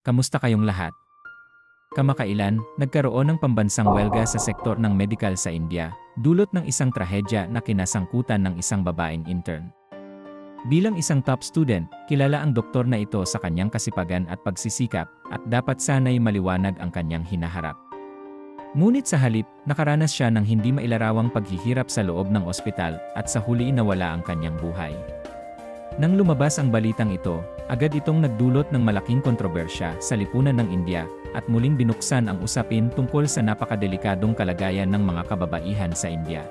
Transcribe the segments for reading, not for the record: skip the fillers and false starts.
Kamusta kayong lahat? Kamakailan, nagkaroon ng pambansang welga sa sektor ng medikal sa India, dulot ng isang trahedya na kinasangkutan ng isang babaeng intern. Bilang isang top student, kilala ang doktor na ito sa kanyang kasipagan at pagsisikap, at dapat sana'y maliwanag ang kanyang hinaharap. Ngunit sa halip, nakaranas siya ng hindi mailarawang paghihirap sa loob ng ospital at sa huli nawala ang kanyang buhay. Nang lumabas ang balitang ito, agad itong nagdulot ng malaking kontrobersya sa lipunan ng India at muling binuksan ang usapin tungkol sa napakadelikadong kalagayan ng mga kababaihan sa India.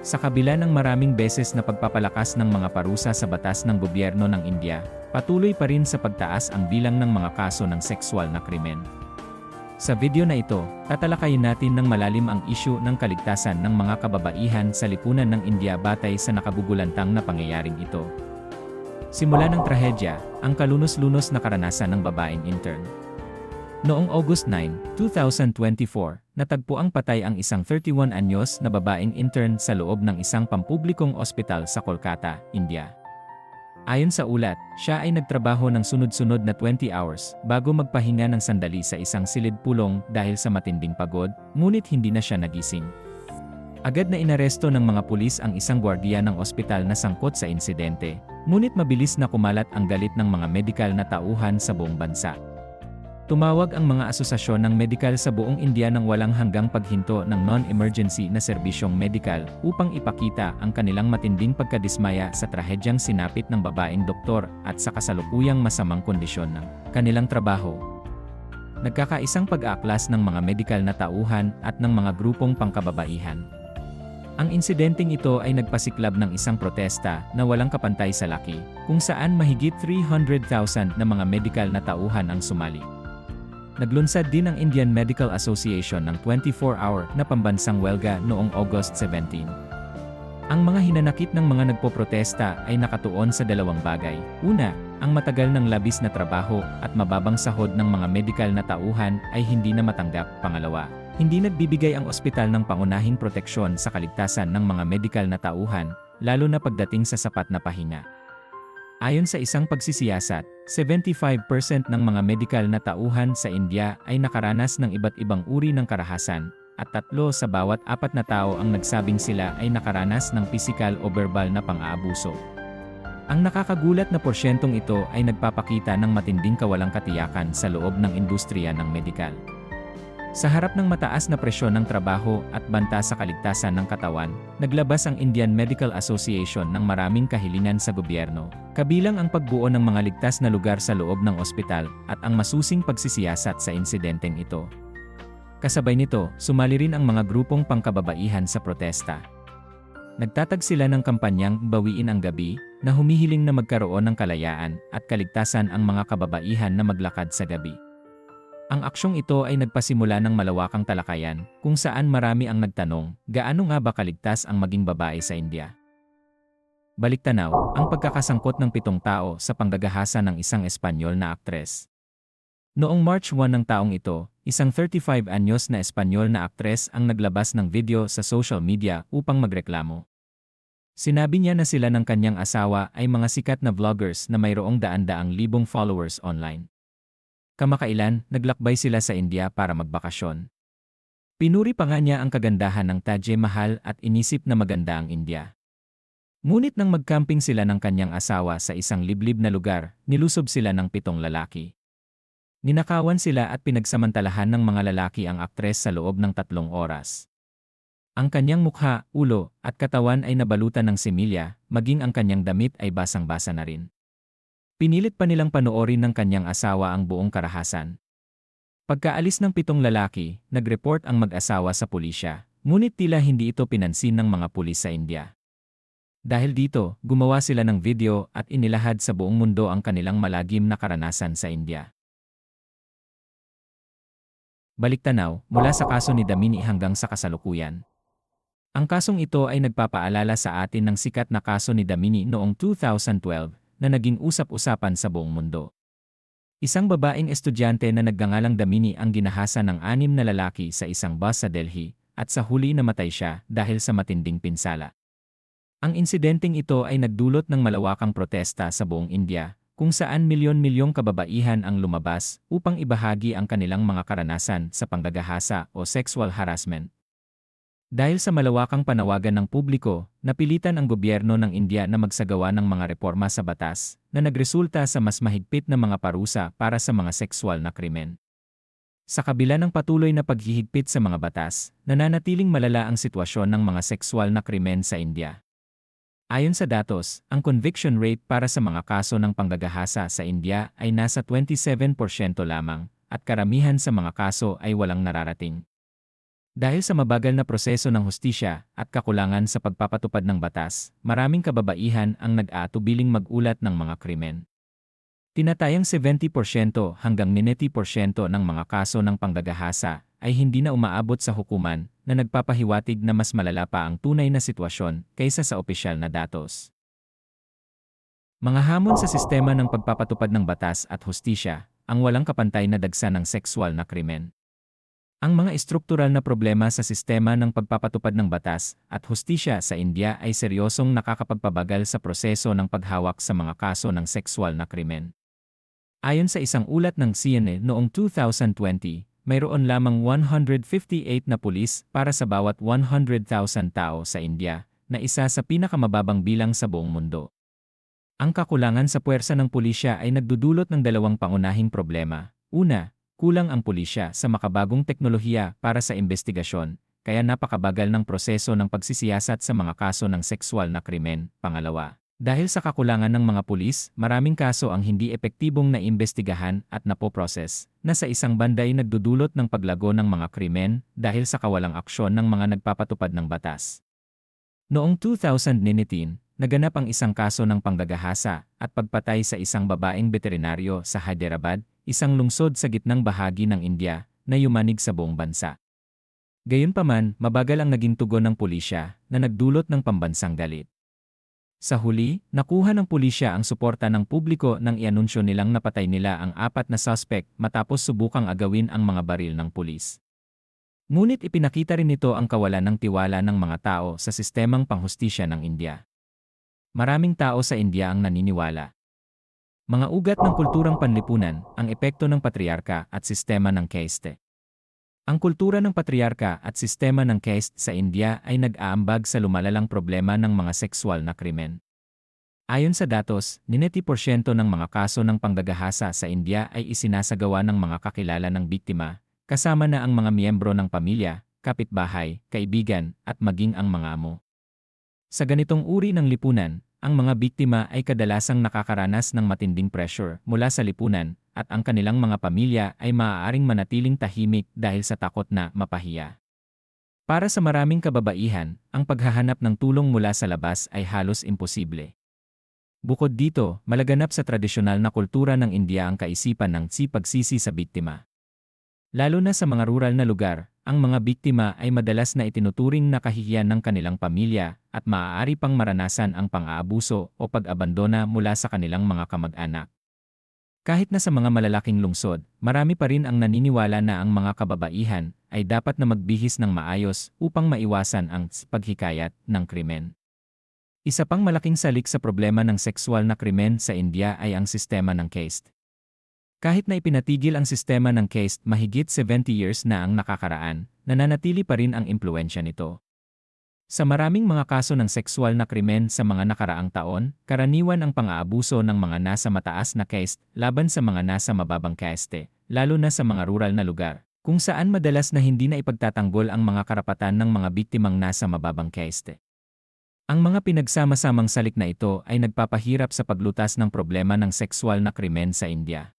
Sa kabila ng maraming beses na pagpapalakas ng mga parusa sa batas ng gobyerno ng India, patuloy pa rin sa pagtaas ang bilang ng mga kaso ng sexual na krimen. Sa video na ito, tatalakayin natin ng malalim ang isyu ng kaligtasan ng mga kababaihan sa lipunan ng India batay sa nakabubulantang na pangyayaring ito. Simula ng trahedya, ang kalunos-lunos na karanasan ng babaeng intern. Noong August 9, 2024, natagpuang patay ang isang 31 anyos na babaeng intern sa loob ng isang pampublikong ospital sa Kolkata, India. Ayon sa ulat, siya ay nagtrabaho ng sunod-sunod na 20 hours bago magpahinga ng sandali sa isang silid pulong dahil sa matinding pagod, ngunit hindi na siya nagising. Agad na inaresto ng mga pulis ang isang gwardiya ng ospital na sangkot sa insidente, ngunit mabilis na kumalat ang galit ng mga medikal na tauhan sa buong bansa. Tumawag ang mga asosasyon ng medikal sa buong India ng walang hanggang paghinto ng non-emergency na serbisyong medikal upang ipakita ang kanilang matinding pagkadismaya sa trahedyang sinapit ng babaeng doktor at sa kasalukuyang masamang kondisyon ng kanilang trabaho. Nagkakaisang pag-aaklas ng mga medikal na tauhan at ng mga grupong pangkababaihan. Ang insidenteng ito ay nagpasiklab ng isang protesta na walang kapantay sa laki, kung saan mahigit 300,000 na mga medikal na tauhan ang sumali. Naglunsad din ang Indian Medical Association ng 24-hour na pambansang welga noong August 17. Ang mga hinanakit ng mga nagpoprotesta ay nakatuon sa dalawang bagay. Una, ang matagal ng labis na trabaho at mababang sahod ng mga medikal na tauhan ay hindi na matanggap. Pangalawa, hindi nagbibigay ang ospital ng pangunahing proteksyon sa kaligtasan ng mga medikal na tauhan, lalo na pagdating sa sapat na pahinga. Ayon sa isang pagsisiyasat, 75% ng mga medikal na tauhan sa India ay nakaranas ng iba't ibang uri ng karahasan, at 3 sa bawat 4 na tao ang nagsabing sila ay nakaranas ng pisikal o verbal na pang-aabuso. Ang nakakagulat na porsyentong ito ay nagpapakita ng matinding kawalang katiyakan sa loob ng industriya ng medikal. Sa harap ng mataas na presyon ng trabaho at banta sa kaligtasan ng katawan, naglabas ang Indian Medical Association ng maraming kahilingan sa gobyerno, kabilang ang pagbuo ng mga ligtas na lugar sa loob ng ospital at ang masusing pagsisiyasat sa insidenteng ito. Kasabay nito, sumali rin ang mga grupong pangkababaihan sa protesta. Nagtatag sila ng kampanyang Bawiin ang Gabi, na humihiling na magkaroon ng kalayaan at kaligtasan ang mga kababaihan na maglakad sa gabi. Ang aksyong ito ay nagpasimula ng malawakang talakayan, kung saan marami ang nagtanong, gaano nga ba kaligtas ang maging babae sa India? Baliktanaw, ang pagkakasangkot ng 7 tao sa panggagahasa ng isang Espanyol na aktres. Noong March 1 ng taong ito, isang 35 anyos na Espanyol na aktres ang naglabas ng video sa social media upang magreklamo. Sinabi niya na sila ng kanyang asawa ay mga sikat na vloggers na mayroong daan-daang libong followers online. Kamakailan, naglakbay sila sa India para magbakasyon. Pinuri pa nga niya ang kagandahan ng Taj Mahal at inisip na maganda ang India. Ngunit nang mag-camping sila ng kanyang asawa sa isang liblib na lugar, nilusob sila ng 7 lalaki. Ninakawan sila at pinagsamantalahan ng mga lalaki ang aktres sa loob ng 3 oras. Ang kanyang mukha, ulo, at katawan ay nabalutan ng similya, maging ang kanyang damit ay basang-basa na rin. Pinilit pa nilang panoorin ng kanyang asawa ang buong karahasan. Pagkaalis ng 7 lalaki, nag-report ang mag-asawa sa pulisya, ngunit tila hindi ito pinansin ng mga pulis sa India. Dahil dito, gumawa sila ng video at inilahad sa buong mundo ang kanilang malagim na karanasan sa India. Baliktanaw, mula sa kaso ni Damini hanggang sa kasalukuyan. Ang kasong ito ay nagpapaalala sa atin ng sikat na kaso ni Damini noong 2012, na naging usap-usapan sa buong mundo. Isang babaeng estudyante na nagngangalang Damini ang ginahasa ng 6 na lalaki sa isang bus sa Delhi, at sa huli namatay siya dahil sa matinding pinsala. Ang insidenteng ito ay nagdulot ng malawakang protesta sa buong India, kung saan milyon-milyong kababaihan ang lumabas upang ibahagi ang kanilang mga karanasan sa panggagahasa o sexual harassment. Dahil sa malawakang panawagan ng publiko, napilitan ang gobyerno ng India na magsagawa ng mga reforma sa batas na nagresulta sa mas mahigpit na mga parusa para sa mga sexual na krimen. Sa kabila ng patuloy na paghihigpit sa mga batas, nananatiling malala ang sitwasyon ng mga sexual na krimen sa India. Ayon sa datos, ang conviction rate para sa mga kaso ng panggagahasa sa India ay nasa 27% lamang, at karamihan sa mga kaso ay walang nararating. Dahil sa mabagal na proseso ng hustisya at kakulangan sa pagpapatupad ng batas, maraming kababaihan ang nag-aatubiling mag-ulat ng mga krimen. Tinatayang 70% hanggang 90% ng mga kaso ng panggagahasa ay hindi na umaabot sa hukuman, na nagpapahiwatig na mas malala pa ang tunay na sitwasyon kaysa sa opisyal na datos. Mga hamon sa sistema ng pagpapatupad ng batas at hustisya, ang walang kapantay na dagsa ng sexual na krimen. Ang mga estruktural na problema sa sistema ng pagpapatupad ng batas at hustisya sa India ay seryosong nakakapagpabagal sa proseso ng paghawak sa mga kaso ng sexual na krimen. Ayon sa isang ulat ng CNN noong 2020, mayroon lamang 158 na pulis para sa bawat 100,000 tao sa India, na isa sa pinakamababang bilang sa buong mundo. Ang kakulangan sa puwersa ng pulisya ay nagdudulot ng dalawang pangunahing problema. Una, kulang ang pulisya sa makabagong teknolohiya para sa investigasyon, kaya napakabagal ng proseso ng pagsisiyasat sa mga kaso ng sexual na krimen. Pangalawa, dahil sa kakulangan ng mga pulis, maraming kaso ang hindi epektibong naimbestigahan at napoproses, na sa isang banda ay nagdudulot ng paglago ng mga krimen dahil sa kawalang aksyon ng mga nagpapatupad ng batas. Noong 2019, naganap ang isang kaso ng panggagahasa at pagpatay sa isang babaeng veterinaryo sa Hyderabad, isang lungsod sa gitnang bahagi ng India na yumanig sa buong bansa. Gayunpaman, mabagal ang naging tugon ng pulisya na nagdulot ng pambansang galit. Sa huli, nakuha ng pulisya ang suporta ng publiko nang ianunsyo nilang napatay nila ang 4 na suspect matapos subukang agawin ang mga baril ng pulis. Ngunit ipinakita rin nito ang kawalan ng tiwala ng mga tao sa sistemang panghustisya ng India. Maraming tao sa India ang naniniwala. Mga ugat ng kulturang panlipunan, ang epekto ng patriarka at sistema ng caste. Ang kultura ng patriarka at sistema ng caste sa India ay nag-aambag sa lumalalang problema ng mga sexual na krimen. Ayon sa datos, 90% ng mga kaso ng panggagahasa sa India ay isinasagawa ng mga kakilala ng biktima, kasama na ang mga miyembro ng pamilya, kapitbahay, kaibigan, at maging ang mga amo. Sa ganitong uri ng lipunan, ang mga biktima ay kadalasang nakakaranas ng matinding pressure mula sa lipunan at ang kanilang mga pamilya ay maaaring manatiling tahimik dahil sa takot na mapahiya. Para sa maraming kababaihan, ang paghahanap ng tulong mula sa labas ay halos imposible. Bukod dito, malaganap sa tradisyonal na kultura ng India ang kaisipan ng pagsisi sa biktima. Lalo na sa mga rural na lugar, ang mga biktima ay madalas na itinuturing na kahihiyan ng kanilang pamilya at maaari pang maranasan ang pang-aabuso o pag-abandona mula sa kanilang mga kamag-anak. Kahit na sa mga malalaking lungsod, marami pa rin ang naniniwala na ang mga kababaihan ay dapat na magbihis ng maayos upang maiwasan ang paghikayat ng krimen. Isa pang malaking salik sa problema ng sexual na krimen sa India ay ang sistema ng caste. Kahit na ipinatigil ang sistema ng caste mahigit 70 years na ang nakakaraan, nananatili pa rin ang impluwensya nito. Sa maraming mga kaso ng sexual na krimen sa mga nakaraang taon, karaniwan ang pang-aabuso ng mga nasa mataas na caste laban sa mga nasa mababang caste, lalo na sa mga rural na lugar, kung saan madalas na hindi na ipagtatanggol ang mga karapatan ng mga biktimang nasa mababang caste. Ang mga pinagsama-samang salik na ito ay nagpapahirap sa paglutas ng problema ng sexual na krimen sa India.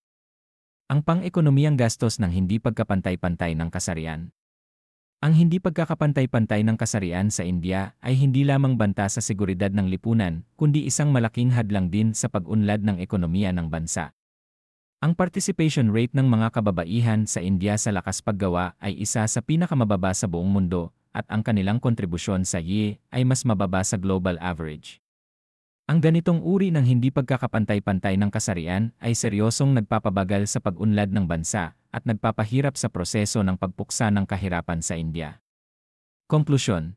Ang pang-ekonomiyang gastos ng hindi pagkapantay-pantay ng kasarian. Ang hindi pagkakapantay-pantay ng kasarian sa India ay hindi lamang banta sa seguridad ng lipunan, kundi isang malaking hadlang din sa pag-unlad ng ekonomiya ng bansa. Ang participation rate ng mga kababaihan sa India sa lakas paggawa ay isa sa pinakamababa sa buong mundo, at ang kanilang kontribusyon sa GDP ay mas mababa sa global average. Ang ganitong uri ng hindi pagkakapantay-pantay ng kasarian ay seryosong nagpapabagal sa pag-unlad ng bansa at nagpapahirap sa proseso ng pagpuksa ng kahirapan sa India. Konklusyon.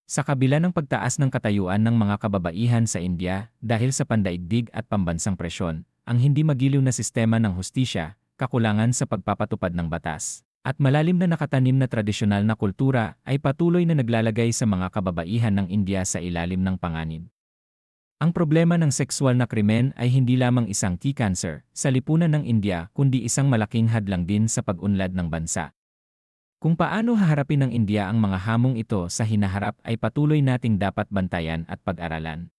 Sa kabila ng pagtaas ng katayuan ng mga kababaihan sa India dahil sa pandaigdig at pambansang presyon, ang hindi magiliw na sistema ng hustisya, kakulangan sa pagpapatupad ng batas, at malalim na nakatanim na tradisyonal na kultura ay patuloy na naglalagay sa mga kababaihan ng India sa ilalim ng panganib. Ang problema ng sexual na krimen ay hindi lamang isang key cancer sa lipunan ng India kundi isang malaking hadlang din sa pag-unlad ng bansa. Kung paano haharapin ng India ang mga hamong ito sa hinaharap ay patuloy nating dapat bantayan at pag-aralan.